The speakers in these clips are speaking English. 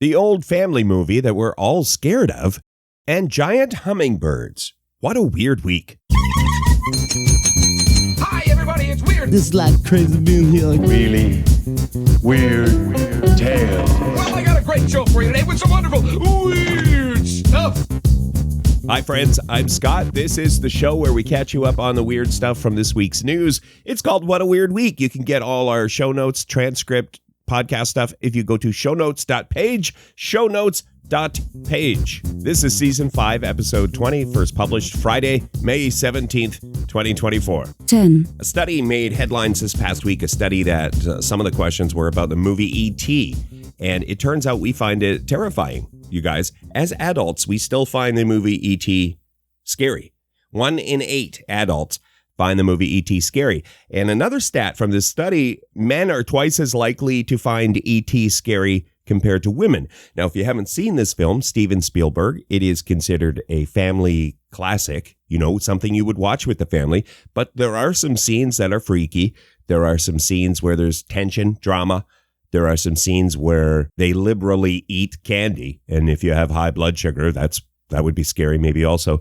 the old family movie that we're all scared of, and giant hummingbirds. What a weird week. Hi, everybody, it's Weird. This is like crazy being here. Really weird tales. Well, I got a great show for you today with some wonderful weird stuff. Hi, friends. I'm Scott. This is the show where we catch you up on the weird stuff from this week's news. It's called What a Weird Week. You can get all our show notes, transcript, podcast stuff if you go to shownotes.page, shownotes.page. This is season 5, episode 20, first published Friday, May 17th, 2024. 10. A study made headlines this past week, a study that some of the questions were about the movie E.T., and it turns out we find it terrifying, you guys. As adults, we still find the movie E.T. scary. 1 in 8 adults find the movie E.T. scary. And another stat from this study, men are twice as likely to find E.T. scary compared to women. Now, if you haven't seen this film, Steven Spielberg, it is considered a family classic, something you would watch with the family. But there are some scenes that are freaky. There are some scenes where there's tension, drama. There are some scenes where they liberally eat candy. And if you have high blood sugar, that would be scary maybe also.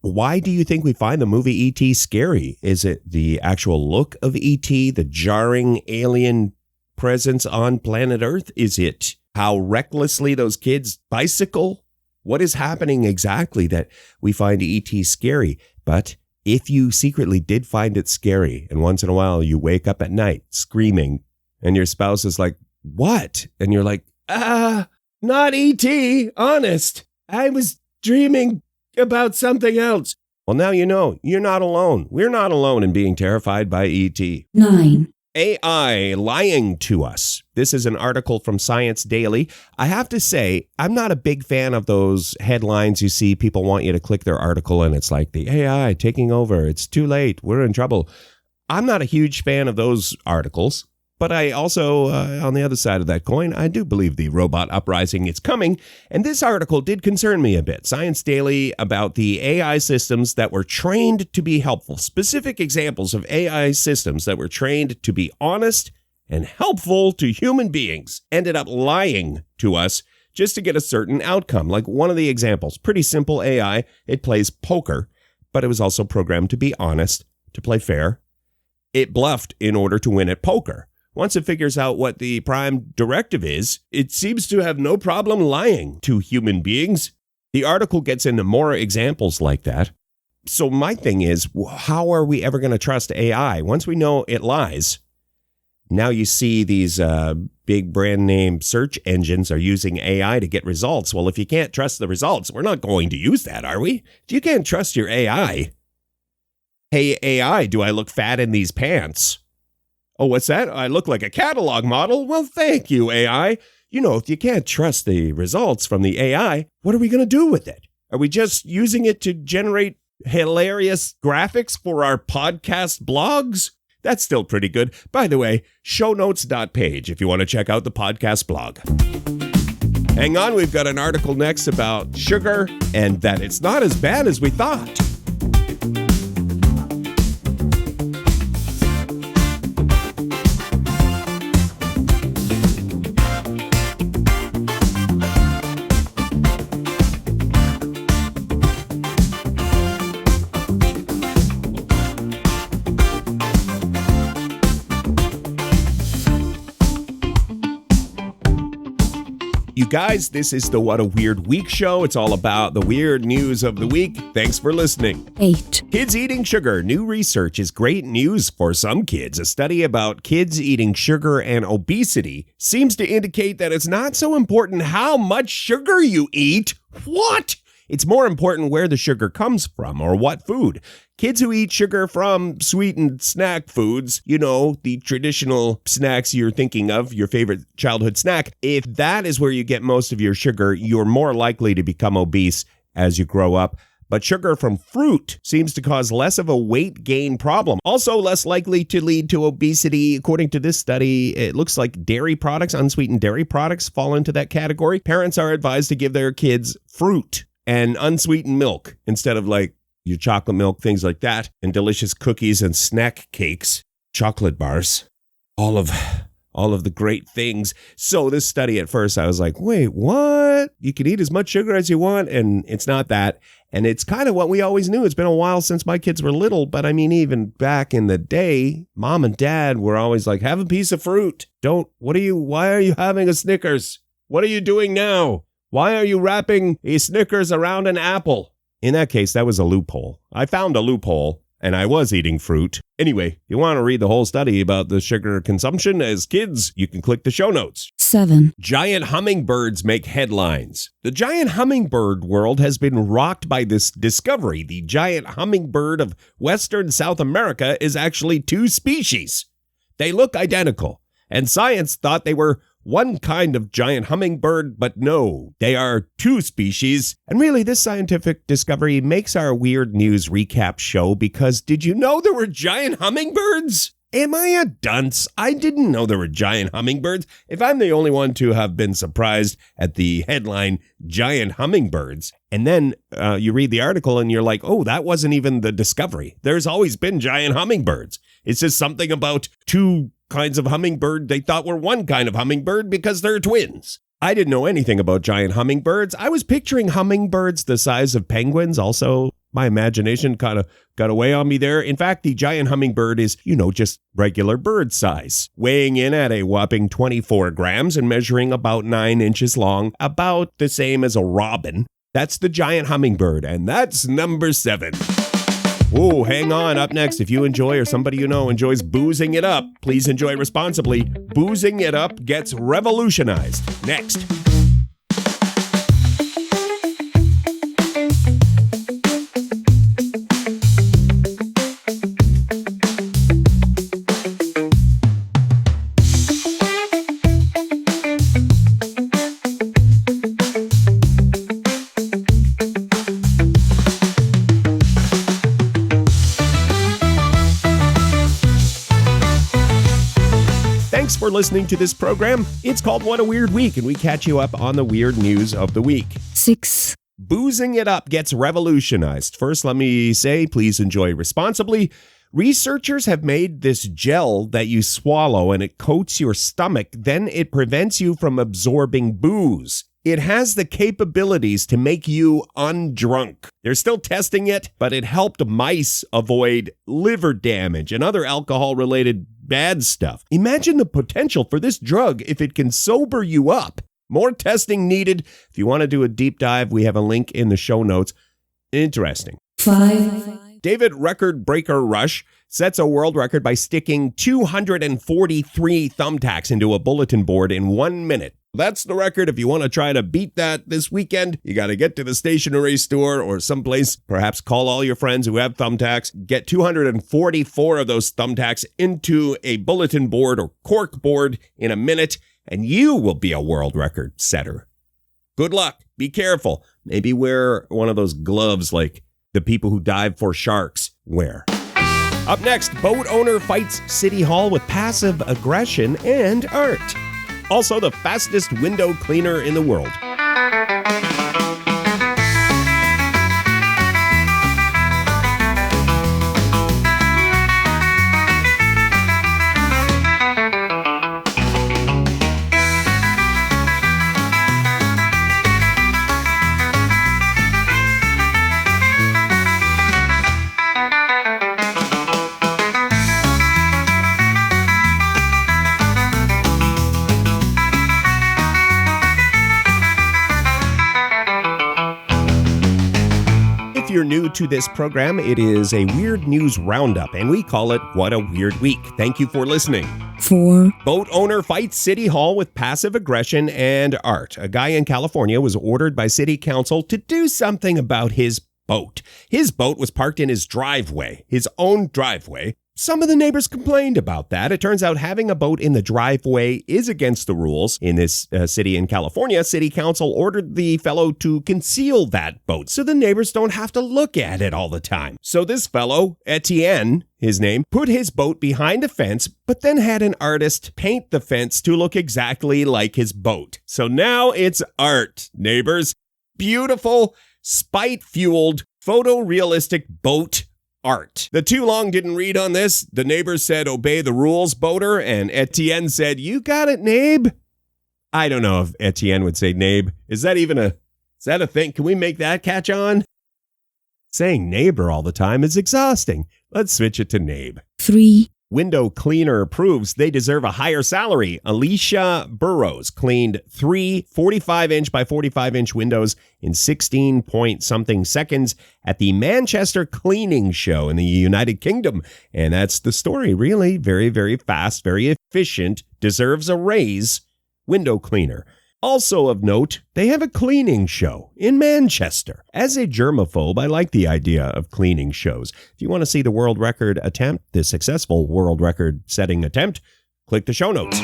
Why do you think we find the movie E.T. scary? Is it the actual look of E.T., the jarring alien presence on planet Earth? Is it how recklessly those kids bicycle? What is happening exactly that we find E.T. scary? But if you secretly did find it scary, and once in a while you wake up at night screaming, and your spouse is like, what? And you're like, not E.T., honest. I was dreaming about something else. Well, now you know, you're not alone. We're not alone in being terrified by E.T. 9. AI lying to us. This is an article from Science Daily. I have to say, I'm not a big fan of those headlines you see. People want you to click their article and it's like the AI taking over. It's too late. We're in trouble. I'm not a huge fan of those articles. But I also, on the other side of that coin, I do believe the robot uprising is coming. And this article did concern me a bit. Science Daily about the AI systems that were trained to be helpful. Specific examples of AI systems that were trained to be honest and helpful to human beings ended up lying to us just to get a certain outcome. Like one of the examples, pretty simple AI. It plays poker, but it was also programmed to be honest, to play fair. It bluffed in order to win at poker. Once it figures out what the prime directive is, it seems to have no problem lying to human beings. The article gets into more examples like that. So my thing is, how are we ever going to trust AI? Once we know it lies, now you see these big brand name search engines are using AI to get results. Well, if you can't trust the results, we're not going to use that, are we? If you can't trust your AI. Hey, AI, do I look fat in these pants? Oh, what's that? I look like a catalog model? Well, thank you, AI. If you can't trust the results from the AI, what are we going to do with it? Are we just using it to generate hilarious graphics for our podcast blogs? That's still pretty good. By the way, shownotes.page if you want to check out the podcast blog. Hang on, we've got an article next about sugar and that it's not as bad as we thought. You guys, this is the What a Weird Week show. It's all about the weird news of the week. Thanks for listening. 8. Kids eating sugar. New research is great news for some kids. A study about kids eating sugar and obesity seems to indicate that it's not so important how much sugar you eat. What? It's more important where the sugar comes from or what food. Kids who eat sugar from sweetened snack foods, the traditional snacks you're thinking of, your favorite childhood snack, if that is where you get most of your sugar, you're more likely to become obese as you grow up. But sugar from fruit seems to cause less of a weight gain problem. Also less likely to lead to obesity. According to this study, it looks like dairy products, unsweetened dairy products fall into that category. Parents are advised to give their kids fruit and unsweetened milk instead of like your chocolate milk, things like that, and delicious cookies and snack cakes, chocolate bars. All of all of the great things. So this study at first, I was like, wait, what? You can eat as much sugar as you want, and it's not that. And it's kind of what we always knew. It's been a while since my kids were little, but I mean, even back in the day, mom and dad were always like, have a piece of fruit. Why are you having a Snickers? What are you doing now? Why are you wrapping a Snickers around an apple? In that case, that was a loophole. I found a loophole. And I was eating fruit. Anyway, if you want to read the whole study about the sugar consumption as kids, you can click the show notes. 7. Giant hummingbirds make headlines. The giant hummingbird world has been rocked by this discovery. The giant hummingbird of Western South America is actually 2 species. They look identical, and science thought they were one kind of giant hummingbird, but no, they are 2 species. And really, this scientific discovery makes our weird news recap show because did you know there were giant hummingbirds? Am I a dunce? I didn't know there were giant hummingbirds. If I'm the only one to have been surprised at the headline, giant hummingbirds, and then you read the article and you're like, oh, that wasn't even the discovery. There's always been giant hummingbirds. It's just something about 2 kinds of hummingbird they thought were one kind of hummingbird because they're twins. I didn't know anything about giant hummingbirds. I was picturing hummingbirds the size of penguins. Also, my imagination kind of got away on me there. In fact, the giant hummingbird is, just regular bird size, weighing in at a whopping 24 grams and measuring about 9 inches long, about the same as a robin. That's the giant hummingbird, and that's number 7. Oh, hang on. Up next, if you enjoy or somebody you know enjoys boozing it up, please enjoy responsibly. Boozing it up gets revolutionized. Next. Thanks for listening to this program. It's called What a Weird Week, and we catch you up on the weird news of the week. 6. Boozing it up gets revolutionized. First, let me say, please enjoy responsibly. Researchers have made this gel that you swallow and it coats your stomach. Then it prevents you from absorbing booze. It has the capabilities to make you undrunk. They're still testing it, but it helped mice avoid liver damage and other alcohol-related bad stuff. Imagine the potential for this drug if it can sober you up. More testing needed. If you want to do a deep dive, we have a link in the show notes. Interesting. 5. David Record Breaker Rush sets a world record by sticking 243 thumbtacks into a bulletin board in 1 minute. That's the record. If you want to try to beat that this weekend, you got to get to the stationery store or someplace, perhaps call all your friends who have thumbtacks, get 244 of those thumbtacks into a bulletin board or cork board in a minute, and you will be a world record setter. Good luck. Be careful. Maybe wear one of those gloves like the people who dive for sharks wear. Up next, boat owner fights City Hall with passive aggression and art. Also, the fastest window cleaner in the world. If you're new to this program, it is a weird news roundup, and we call it What a Weird Week. Thank you for listening. 4. Boat owner fights City Hall with passive aggression and art. A guy in California was ordered by City Council to do something about his boat. His boat was parked in his driveway, his own driveway. Some of the neighbors complained about that. It turns out having a boat in the driveway is against the rules. In this city in California, City Council ordered the fellow to conceal that boat so the neighbors don't have to look at it all the time. So this fellow, Etienne, his name, put his boat behind a fence, but then had an artist paint the fence to look exactly like his boat. So now it's art, neighbors. Beautiful, spite-fueled, photorealistic boat art. The too long didn't read on this. The neighbor said, obey the rules, boater, and Etienne said, you got it, Nabe. I don't know if Etienne would say Nabe. Is that a thing? Can we make that catch on? Saying neighbor all the time is exhausting. Let's switch it to Nabe. 3, Window cleaner proves they deserve a higher salary. Alicia Burrows cleaned 3 45-inch by 45-inch windows in 16 point something seconds at the Manchester Cleaning Show in the United Kingdom. And that's the story, really. Very, very fast, very efficient, deserves a raise. Window cleaner. Also of note, they have a cleaning show in Manchester. As a germaphobe, I like the idea of cleaning shows. If you want to see the world record attempt, the successful world record setting attempt, click the show notes.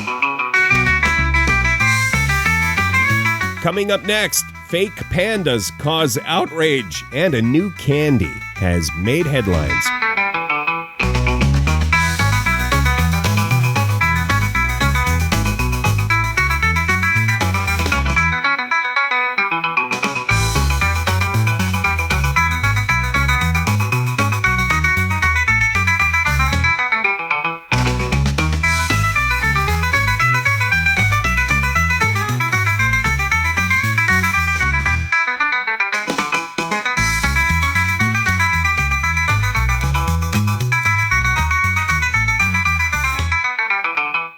Coming up next, fake pandas cause outrage, and a new candy has made headlines.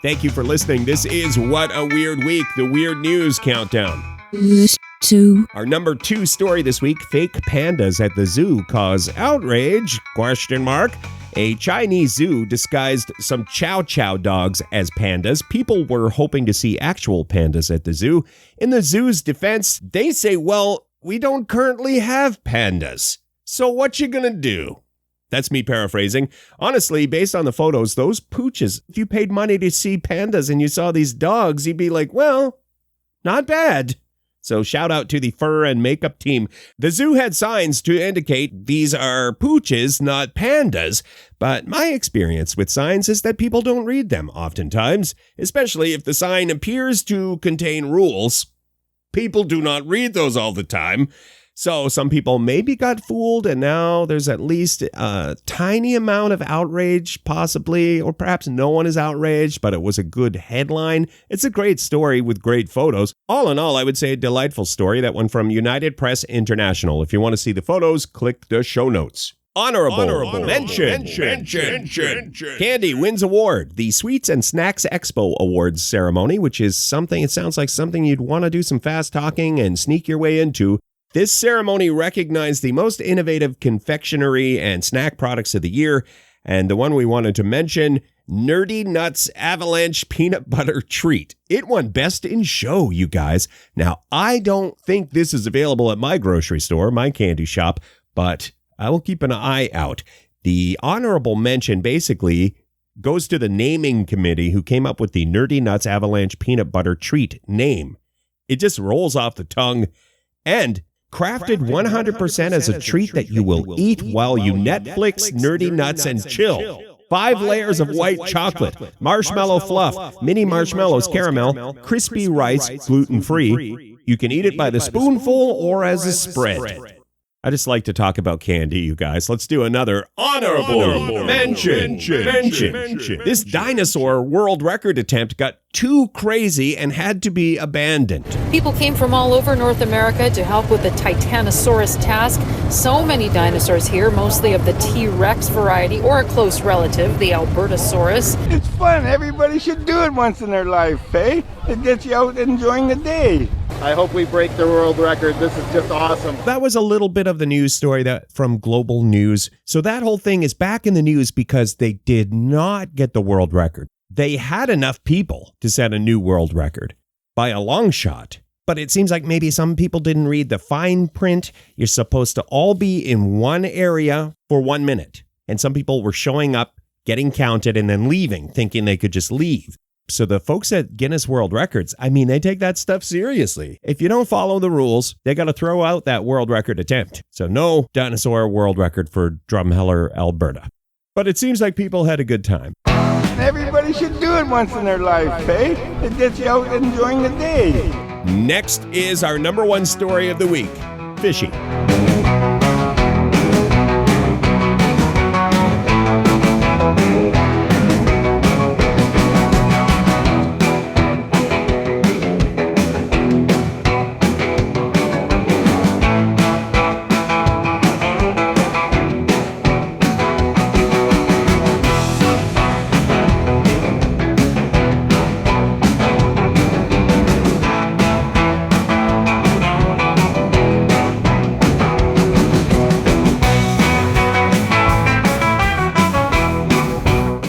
Thank you for listening. This is What a Weird Week, the Weird News Countdown. 2, Our number 2 story this week, fake pandas at the zoo cause outrage, ? A Chinese zoo disguised some chow chow dogs as pandas. People were hoping to see actual pandas at the zoo. In the zoo's defense, they say, well, we don't currently have pandas. So what you gonna do? That's me paraphrasing. Honestly, based on the photos, those pooches, if you paid money to see pandas and you saw these dogs, you'd be like, well, not bad. So shout out to the fur and makeup team. The zoo had signs to indicate these are pooches, not pandas. But my experience with signs is that people don't read them oftentimes, especially if the sign appears to contain rules. People do not read those all the time. So some people maybe got fooled, and now there's at least a tiny amount of outrage, possibly, or perhaps no one is outraged, but it was a good headline. It's a great story with great photos. All in all, I would say a delightful story. That one from United Press International. If you want to see the photos, click the show notes. Honorable mention. Candy wins award. The Sweets and Snacks Expo Awards ceremony, which is something, it sounds like something you'd want to do some fast talking and sneak your way into. This ceremony recognized the most innovative confectionery and snack products of the year, and the one we wanted to mention, Nerdy Nuts Avalanche Peanut Butter Treat. It won Best in Show, you guys. Now, I don't think this is available at my grocery store, my candy shop, but I will keep an eye out. The honorable mention basically goes to the naming committee who came up with the Nerdy Nuts Avalanche Peanut Butter Treat name. It just rolls off the tongue, and crafted 100% as a treat that you will eat while you Netflix Nerdy Nuts and chill. 5 layers of white chocolate, marshmallow fluff, mini marshmallows, caramel, crispy rice, gluten-free. You can eat it by the spoonful or as a spread. I just like to talk about candy, you guys. Let's do another honorable mention. This dinosaur world record attempt got too crazy and had to be abandoned. People came from all over North America to help with the Titanosaurus task. So many dinosaurs here, mostly of the T-Rex variety or a close relative, the Albertosaurus. It's fun. Everybody should do it once in their life, eh? It gets you out enjoying the day. I hope we break the world record. This is just awesome. That was a little bit of the news story that from Global News. So that whole thing is back in the news because they did not get the world record. They had enough people to set a new world record by a long shot. But it seems like maybe some people didn't read the fine print. You're supposed to all be in one area for 1 minute. And some people were showing up, getting counted, and then leaving, thinking they could just leave. So the folks at Guinness World Records, I mean, they take that stuff seriously. If you don't follow the rules, they got to throw out that world record attempt. So no dinosaur world record for Drumheller, Alberta. But it seems like people had a good time. Everybody should do it once in their life, eh? It gets you out enjoying the day. Next is our number 1 story of the week, fishy.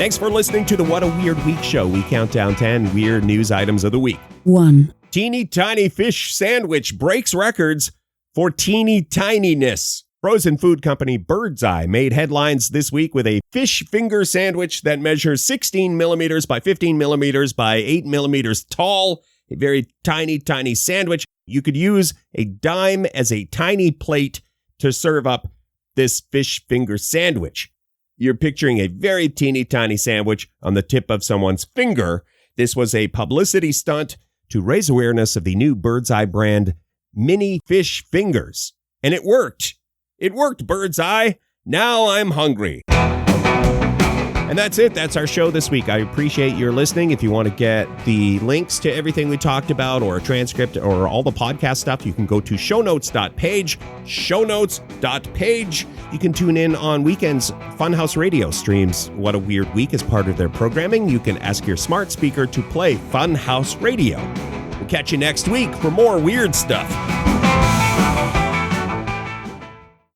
Thanks for listening to the What a Weird Week show. We count down 10 weird news items of the week. 1, Teeny tiny fish sandwich breaks records for teeny tininess. Frozen food company Bird's Eye made headlines this week with a fish finger sandwich that measures 16 millimeters by 15 millimeters by 8 millimeters tall. A very tiny, tiny sandwich. You could use a dime as a tiny plate to serve up this fish finger sandwich. You're picturing a very teeny tiny sandwich on the tip of someone's finger. This was a publicity stunt to raise awareness of the new Bird's Eye brand mini fish fingers. And it worked. It worked, Bird's Eye. Now I'm hungry. And that's it. That's our show this week. I appreciate your listening. If you want to get the links to everything we talked about or a transcript or all the podcast stuff, you can go to shownotes.page, shownotes.page. You can tune in on weekends. Funhouse Radio streams What a Weird Week as part of their programming. You can ask your smart speaker to play Funhouse Radio. We'll catch you next week for more weird stuff.